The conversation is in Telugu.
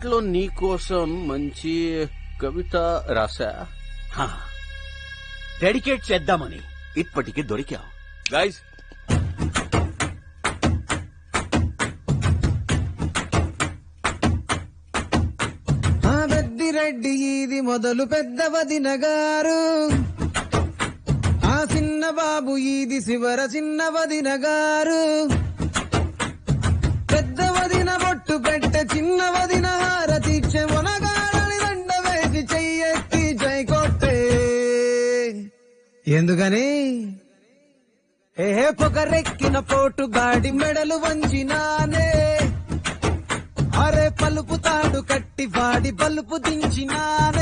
అప్పట్లో నీ కోసం మంచి కవిత రాసా. డెడికేట్ చేద్దామని. ఇప్పటికి దొరికావు. గైస్, రెడ్డి ఇది మొదలు పెద్ద వదిన గారు, ఆ చిన్న బాబు ఇది శివర చిన్న వదిన గారు. పెద్ద వదిన బొట్టు పెట్టె, చిన్న వదిన హారతిచ్చే, మొనగాడని దండ వేసి చెయ్యెత్తి జై కొట్టే. ఎందుకని పొగరెక్కిన పోటు గాడి మెడలు వంచినానే, అరే పలుపు తాడు కట్టి వాడి బలుపు దించినానే.